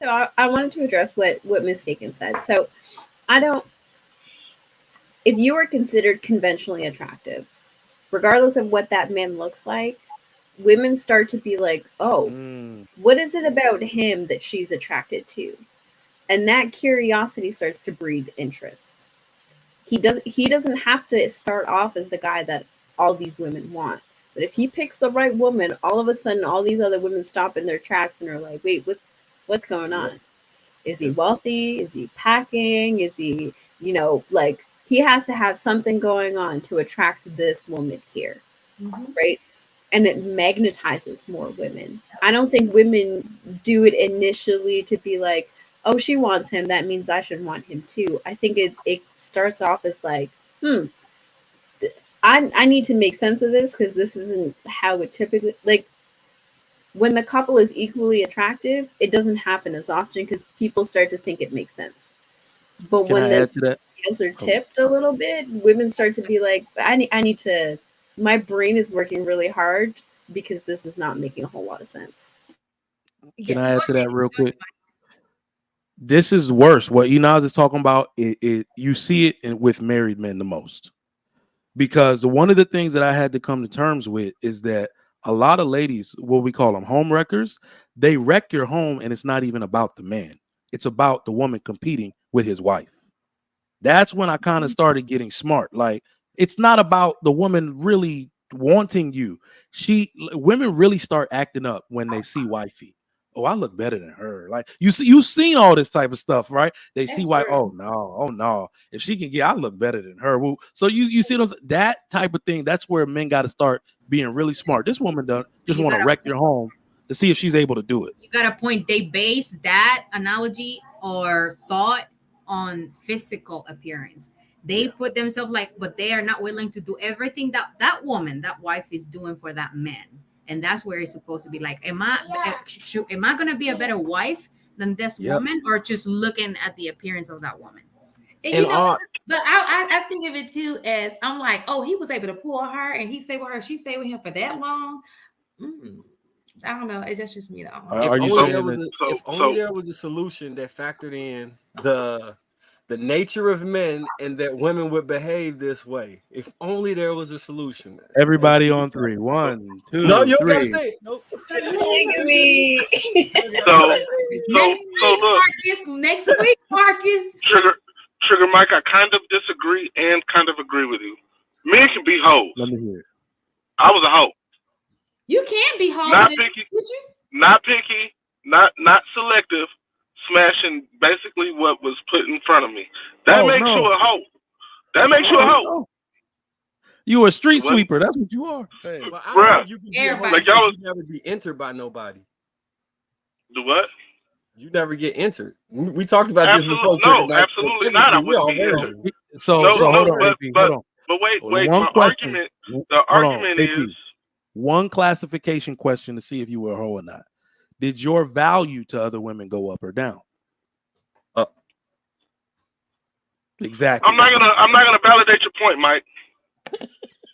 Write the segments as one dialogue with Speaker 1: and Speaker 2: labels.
Speaker 1: So I wanted to address what Mistaken said. So I don't. If you are considered conventionally attractive, regardless of what that man looks like, women start to be like, oh, what is it about him that she's attracted to? And that curiosity starts to breed interest. He doesn't have to start off as the guy that all these women want. But if he picks the right woman, all of a sudden all these other women stop in their tracks and are like, wait, what's going on? Is he wealthy? Is he packing? Is he, like he has to have something going on to attract this woman here. Right? And it magnetizes more women. I don't think women do it initially to be like, oh, she wants him, that means I should want him too. I think it starts off as like, I need to make sense of this because this isn't how it typically, like, when the couple is equally attractive, it doesn't happen as often because people start to think it makes sense. But when the scales are tipped a little bit, women start to be like, I need to, my brain is working really hard because this is not making a whole lot of sense.
Speaker 2: Can I add to that real quick? This is worse. What Inaz is talking about, you see it with married men the most. Because one of the things that I had to come to terms with is that a lot of ladies, what we call them home wreckers, they wreck your home and it's not even about the man. It's about the woman competing with his wife. That's when I kind of started getting smart. Like, it's not about the woman really wanting you. Women really start acting up when they see wifey. Oh, I look better than her. Like, you've seen all this type of stuff, right? They see why. Oh no. If she can get, I look better than her. Well, so you see that type of thing. That's where men got to start being really smart. This woman just want to wreck your home to see if she's able to do it.
Speaker 3: You got a point. They base that analogy or thought on physical appearance. They put themselves like, but they are not willing to do everything that woman, that wife is doing for that man. And that's where it's supposed to be like, am I going to be a better wife than this woman, or just looking at the appearance of that woman?
Speaker 4: And but I think of it too as, I'm like, oh, he was able to pull her and he stayed with her. She stayed with him for that long. I don't know. It's just me though.
Speaker 5: If only there was a solution that factored in the nature of men and that women would behave this way. If only there was a solution.
Speaker 2: Everybody on 3. 1, 2,
Speaker 5: no, you
Speaker 2: 3.
Speaker 5: Gotta say it. Nope.
Speaker 4: Next week, Marcus.
Speaker 6: Sugar Mike, I kind of disagree and kind of agree with you. Men can be hoes.
Speaker 2: Let me hear it.
Speaker 6: I was a hoe.
Speaker 4: You can be hoe.
Speaker 6: Not picky, not selective. Smashing basically what was put in front of me. That makes you a hoe. That makes you a hoe.
Speaker 2: You a street sweeper. That's what you are.
Speaker 5: Hey. Well, I don't think you can be a hoe like y'all never be entered by nobody.
Speaker 6: Do what?
Speaker 5: You never get entered. We talked about this before.
Speaker 6: No, absolutely not. I wouldn't be.
Speaker 2: So hold on.
Speaker 6: But wait. My argument. The argument is
Speaker 2: one classification question to see if you were a hoe or not. Did your value to other women go up or down? Exactly.
Speaker 6: I'm not gonna validate your point, Mike.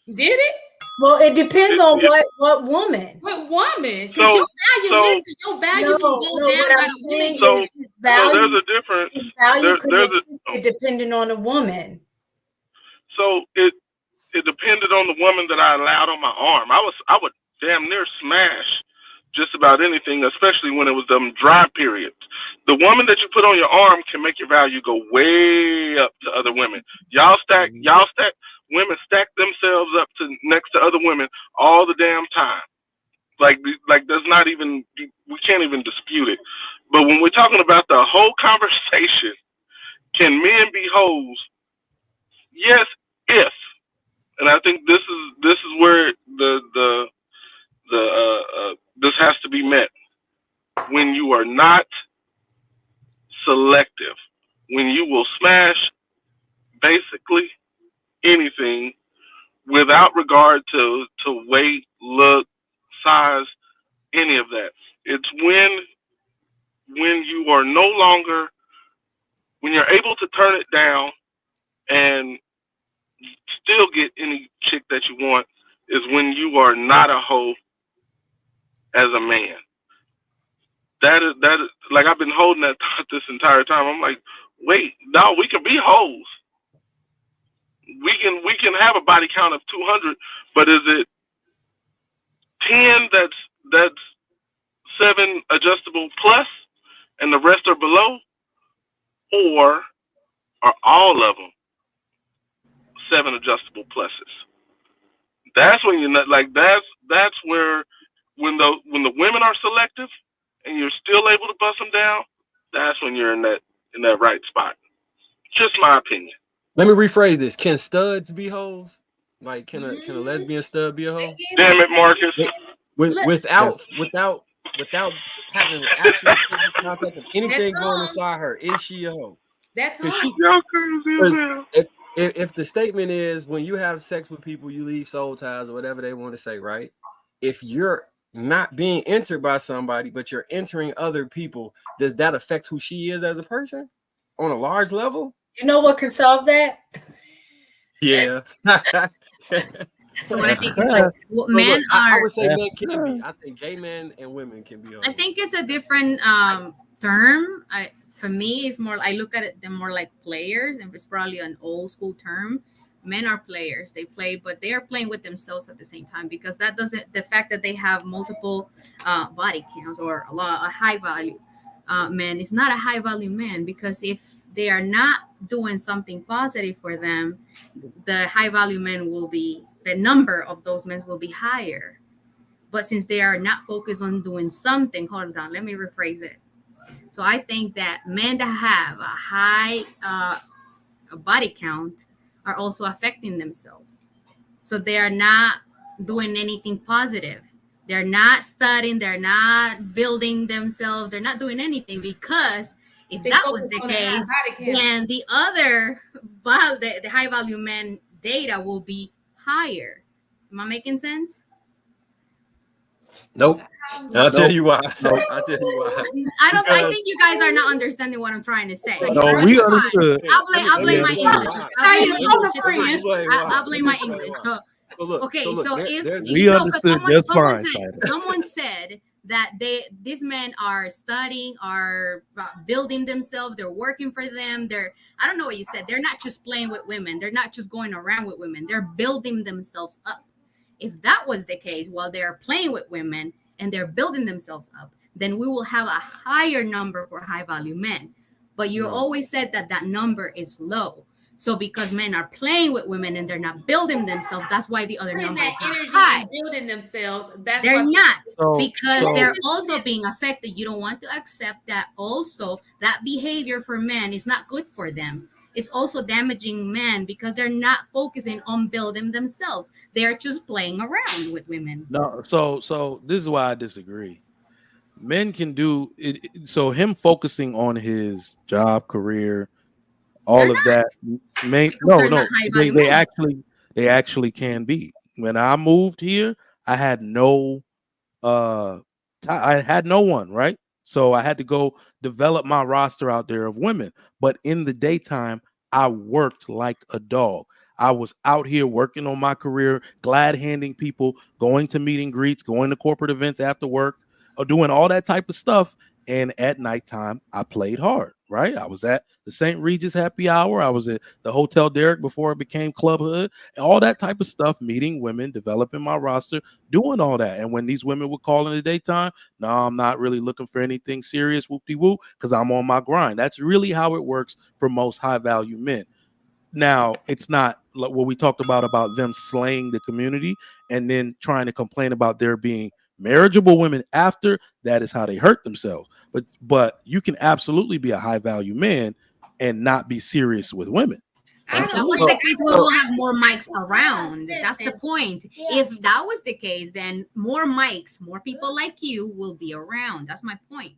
Speaker 4: Did it?
Speaker 7: Well, it depends on what woman.
Speaker 4: What woman? Because your value can go down.
Speaker 7: What I'm saying is his
Speaker 6: So
Speaker 7: value.
Speaker 6: there's a difference.
Speaker 7: His value could depending on the woman.
Speaker 6: So it depended on the woman that I allowed on my arm. I would damn near smash just about anything, especially when it was them dry periods. The woman that you put on your arm can make your value go way up to other women. Women stack themselves up next to other women all the damn time. Like there's not even, we can't even dispute it. But when we're talking about the whole conversation, can men be hoes? Yes, if. And I think this is where this has to be met. When you are not selective, when you will smash basically anything without regard to weight, look, size, any of that. It's when you are no longer, when you're able to turn it down and still get any chick that you want, is when you are not a hoe as a man. that is like I've been holding that thought this entire time. I'm like, wait, no, we can be hoes. We can have a body count of 200, but is it 10 that's 7 adjustable plus, and the rest are below, or are all of them 7 adjustable pluses? That's when you're not like that's where when the women are selective and you're still able to bust them down, that's when you're in that right spot. Just my opinion.
Speaker 5: Let me rephrase this. Can studs be hoes? Like, can a lesbian stud be a hoe?
Speaker 6: Damn it, Marcus.
Speaker 5: Without having actual contact of anything going inside her, is she a hoe?
Speaker 4: That's
Speaker 5: if the statement is when you have sex with people, you leave soul ties or whatever they want to say, right? If you're not being entered by somebody, but you're entering other people, does that affect who she is as a person on a large level?
Speaker 7: You know what can solve that?
Speaker 5: Yeah.
Speaker 3: So what I think is like men
Speaker 5: I would say men can be. I think gay men and women can be.
Speaker 3: I think it's a different term. For me, it's more. I look at it them more like players, and it's probably an old school term. Men are players; they play, but they are playing with themselves at the same time, because that doesn't. The fact that they have multiple body counts or a high value man is not a high value man, because if they are not doing something positive for them, the high value men will be, the number of those men will be higher. But since they are not focused on doing something, hold on, let me rephrase it. So I think that men that have a high body count are also affecting themselves. So they are not doing anything positive. They're not studying. They're not building themselves. They're not doing anything, because if that was the case, then the other, the high value men data will be higher. Am I making sense?
Speaker 5: Nope. I'll tell you why. I'll tell you why.
Speaker 3: I think you guys are not understanding what I'm trying to say.
Speaker 2: No, we understood.
Speaker 3: I'll blame my English. I'll blame my English. So if
Speaker 2: we understood just fine.
Speaker 3: Someone said that these men are studying, are building themselves, they're working for them. I don't know what you said. They're not just playing with women. They're not just going around with women. They're building themselves up. If that was the case, while they're playing with women and they're building themselves up, then we will have a higher number for high value men. But you always said that number is low. So because men are playing with women and they're not building themselves, that's why the other number is not high.
Speaker 4: Building themselves,
Speaker 3: they're not, because they're also being affected. You don't want to accept that also that behavior for men is not good for them. It's also damaging men because they're not focusing on building themselves. They're just playing around with women.
Speaker 2: No, so this is why I disagree. Men can do it. So him focusing on his job, career, all of that. They actually can be. When I moved here, I had no one, right? So I had to go develop my roster out there of women. But in the daytime, I worked like a dog. I was out here working on my career, glad handing people, going to meet and greets, going to corporate events after work, or doing all that type of stuff. And at nighttime, I played hard, right? I was at the St. Regis happy hour. I was at the Hotel Derrick before it became Club Hood, all that type of stuff, meeting women, developing my roster, doing all that. And when these women would call in the daytime, no, I'm not really looking for anything serious, whoop-de-whoop, because I'm on my grind. That's really how it works for most high-value men. Now, it's not what we talked about them slaying the community and then trying to complain about there being marriageable women after. That is how they hurt themselves. But you can absolutely be a high value man and not be serious with women.
Speaker 3: If that was the case, we will have more mics around. That's the point. Yeah. If that was the case, then more mics, more people like you will be around. That's my point.